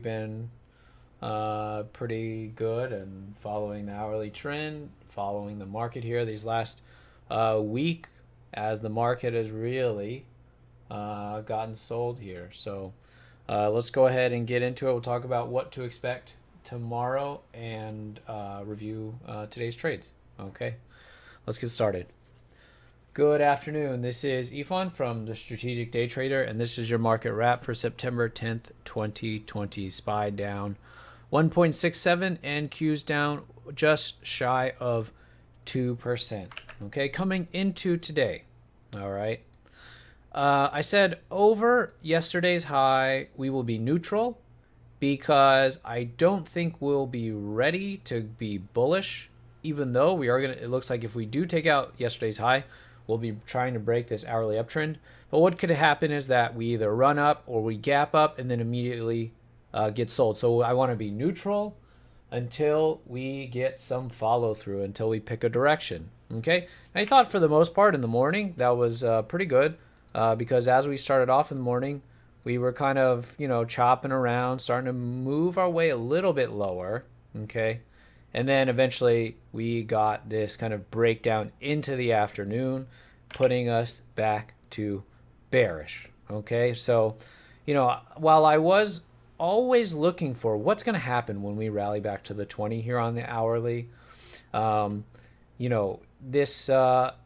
been pretty good and following the hourly trend, following the market here these last week as the market has really gotten sold here. So let's go ahead and get into it. We'll talk about what to expect tomorrow and review today's trades. Okay, let's get started. Good afternoon. This is Ifan from the Strategic Day Trader, and this is your market wrap for September 10th, 2020. SPY down 1.67 and Q's down just shy of 2%. Okay, coming into today. All right. I said over yesterday's high, we will be neutral because I don't think we'll be ready to be bullish, even though we are going to, it looks like if we do take out yesterday's high, we'll be trying to break this hourly uptrend. But what could happen is that we either run up or we gap up and then immediately get sold. So I want to be neutral until we get some follow through, until we pick a direction. Okay. And I thought for the most part in the morning that was pretty good because as we started off in the morning, we were kind of, chopping around, starting to move our way a little bit lower. Okay. And then eventually we got this kind of breakdown into the afternoon, putting us back to bearish. Okay. So, while I was always looking for what's going to happen when we rally back to the 20 here on the hourly, this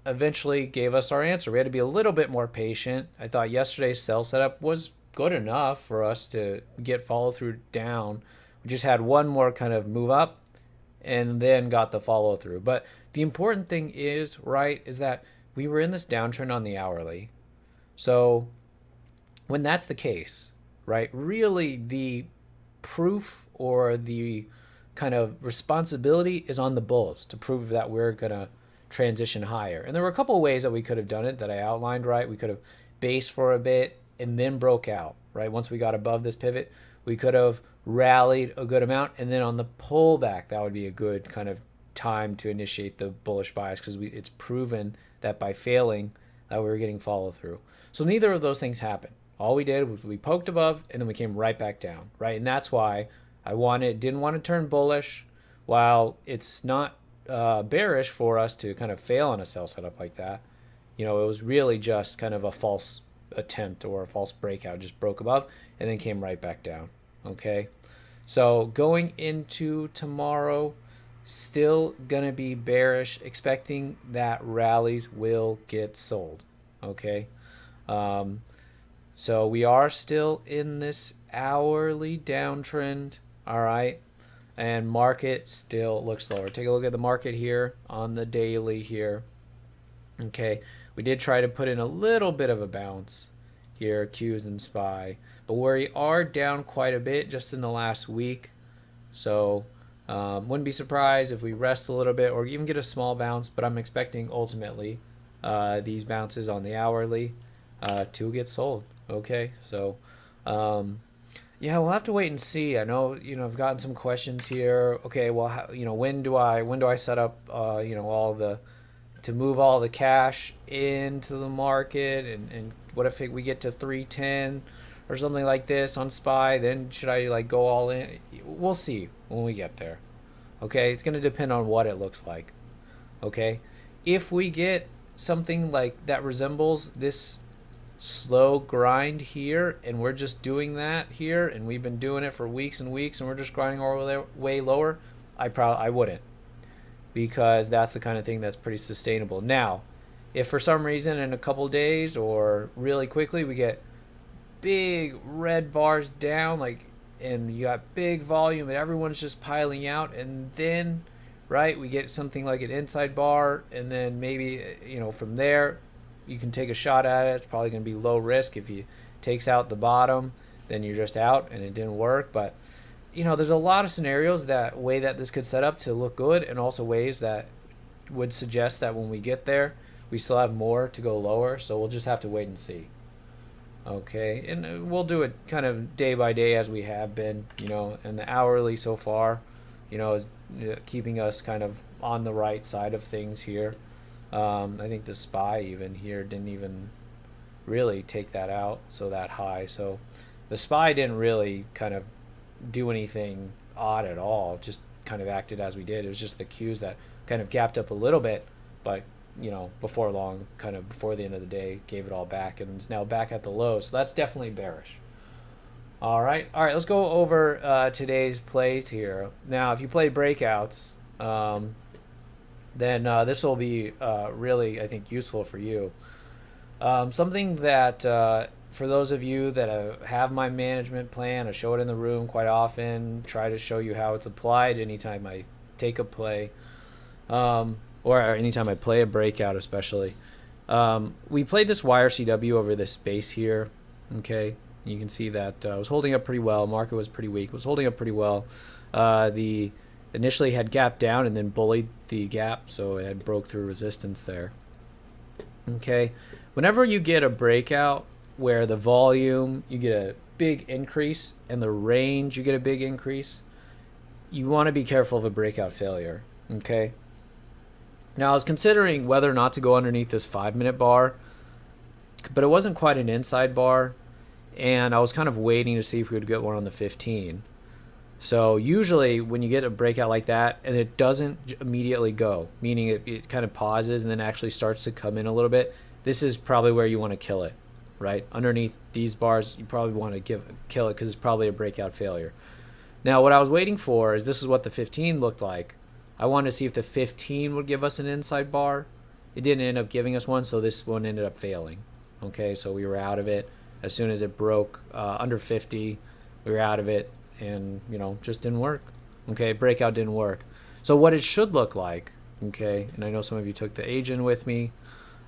eventually gave us our answer. We had to be a little bit more patient. I thought yesterday's sell setup was good enough for us to get follow through down. We just had one more kind of move up and then got the follow through. But the important thing is that we were in this downtrend on the hourly. So when that's the case, right, really the proof or the kind of responsibility is on the bulls to prove that we're going to transition higher. And there were a couple of ways that we could have done it that I outlined, right? We could have based for a bit and then broke out, right? Once we got above this pivot, we could have rallied a good amount, and then on the pullback, that would be a good kind of time to initiate the bullish bias because it's proven that by failing that we were getting follow through. So neither of those things happened. All we did was we poked above and then we came right back down, right? And that's why I didn't want to turn bullish. While it's not bearish for us to kind of fail on a sell setup like that, it was really just kind of a false attempt or a false breakout. Just broke above and then came right back down. Okay, so going into tomorrow, still gonna be bearish, expecting that rallies will get sold. Okay, so we are still in this hourly downtrend. All right, and market still looks lower. Take a look at the market here on the daily here. Okay, we did try to put in a little bit of a bounce here, Qs and SPY, but we are down quite a bit just in the last week. So wouldn't be surprised if we rest a little bit or even get a small bounce, but I'm expecting ultimately these bounces on the hourly to get sold. Okay, so yeah, we'll have to wait and see. I know, I've gotten some questions here. Okay, well, when do I set up, to move all the cash into the market, and what if we get to 310 or something like this on SPY, then should I go all in? We'll see when we get there. Okay, it's going to depend on what it looks like. Okay, if we get something like that resembles this slow grind here, and we're just doing that here, and we've been doing it for weeks and weeks, and we're just grinding our way lower, I wouldn't, because that's the kind of thing that's pretty sustainable. Now, if for some reason in a couple days or really quickly we get big red bars down, and you got big volume and everyone's just piling out, and then we get something like an inside bar, and then maybe from there you can take a shot at it. It's probably going to be low risk. If he takes out the bottom, then you're just out and it didn't work. But there's a lot of scenarios that this could set up to look good, and also ways that would suggest that when we get there, we still have more to go lower. So we'll just have to wait and see. Okay, and we'll do it kind of day by day as we have been, and the hourly so far, is keeping us kind of on the right side of things here. I think the SPY even here didn't even really take that out so that high. So the SPY didn't really kind of do anything odd at all. Just kind of acted as we did. It was just the Qs that kind of gapped up a little bit, but before long, kind of before the end of the day, gave it all back and is now back at the low. So that's definitely bearish. All right, let's go over today's plays here. Now, if you play breakouts, then this will be really, I think, useful for you. Something that for those of you that have my management plan, I show it in the room quite often, try to show you how it's applied anytime I take a play, or anytime I play a breakout especially. We played this YRCW over this space here, okay? You can see that I was holding up pretty well. Market was pretty weak. Was holding up pretty well. The initially had gap down and then bullied the gap, so it had broke through resistance there. Okay, whenever you get a breakout where the volume, you get a big increase, and the range, you get a big increase, you want to be careful of a breakout failure. Okay. Now, I was considering whether or not to go underneath this 5-minute bar, but it wasn't quite an inside bar, and I was kind of waiting to see if we would get one on the 15. So usually when you get a breakout like that and it doesn't immediately go, meaning it kind of pauses and then actually starts to come in a little bit, this is probably where you want to kill it, right? Underneath these bars, you probably want to kill it because it's probably a breakout failure. Now, what I was waiting for is this is what the 15 looked like. I wanted to see if the 15 would give us an inside bar. It didn't end up giving us one, so this one ended up failing. Okay, so we were out of it. As soon as it broke under 50, we were out of it, and just didn't work. Okay, breakout didn't work. So what it should look like, okay, and I know some of you took the agent with me,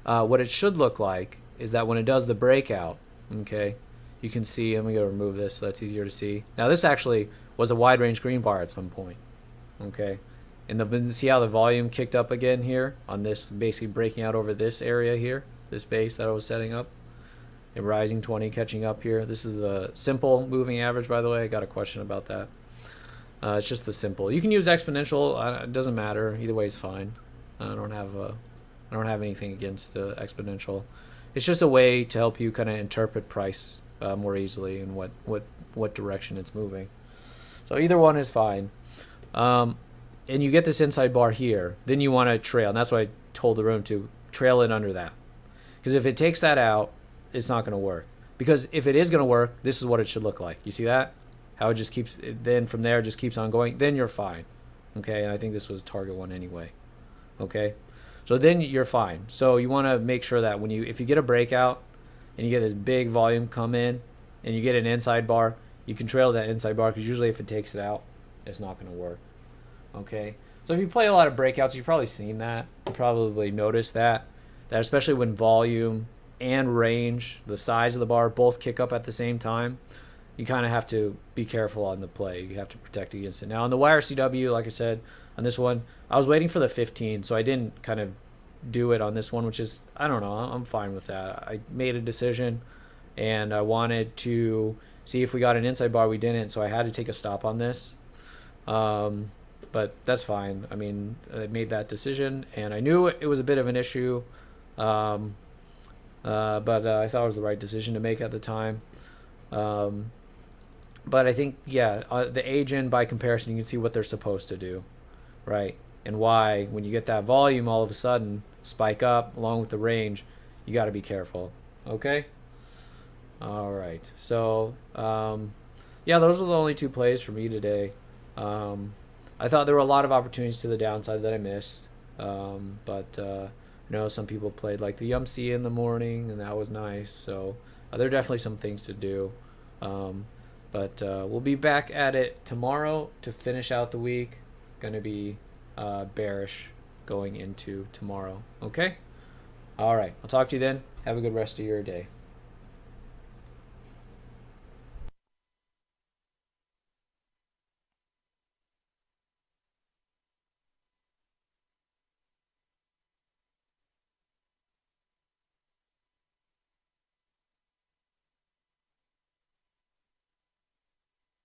what it should look like is that when it does the breakout, okay, you can see, I'm going to remove this so that's easier to see. Now this actually was a wide range green bar at some point, okay, and see how the volume kicked up again here on this, basically breaking out over this area here, this base that I was setting up. A rising 20 catching up here. This is the simple moving average, by the way. I got a question about that. It's just the simple. You can use exponential. It doesn't matter. Either way is fine. I don't have anything against the exponential. It's just a way to help you kind of interpret price more easily and what direction it's moving. So either one is fine. And you get this inside bar here. Then you want to trail. And that's why I told the room to trail it under that. Because if it takes that out, it's not going to work. Because if it is going to work, this is what it should look like. You see that? How it just keeps, then from there it just keeps on going. Then you're fine. Okay, and I think this was target one anyway. Okay, so then you're fine. So you want to make sure that if you get a breakout and you get this big volume come in and you get an inside bar, you can trail that inside bar, because usually if it takes it out, it's not going to work. Okay, so if you play a lot of breakouts, you've probably seen that. You probably noticed that especially when volume and range, the size of the bar, both kick up at the same time, you kind of have to be careful on the play. You have to protect against it. Now on the YRCW, like I said, on this one, I was waiting for the 15, so I didn't kind of do it on this one, which is, I don't know, I'm fine with that. I made a decision, and I wanted to see if we got an inside bar. We didn't, so I had to take a stop on this. But that's fine. I mean, I made that decision, and I knew it was a bit of an issue. But I thought it was the right decision to make at the time. But I think, yeah, the agent, by comparison, you can see what they're supposed to do, right? And why, when you get that volume all of a sudden spike up along with the range, you got to be careful, okay? All right, so, yeah, those are the only two plays for me today. I thought there were a lot of opportunities to the downside that I missed, but some people played like the YUMC in the morning, and that was nice. So there are definitely some things to do. But we'll be back at it tomorrow to finish out the week. Going to be bearish going into tomorrow. Okay? All right. I'll talk to you then. Have a good rest of your day.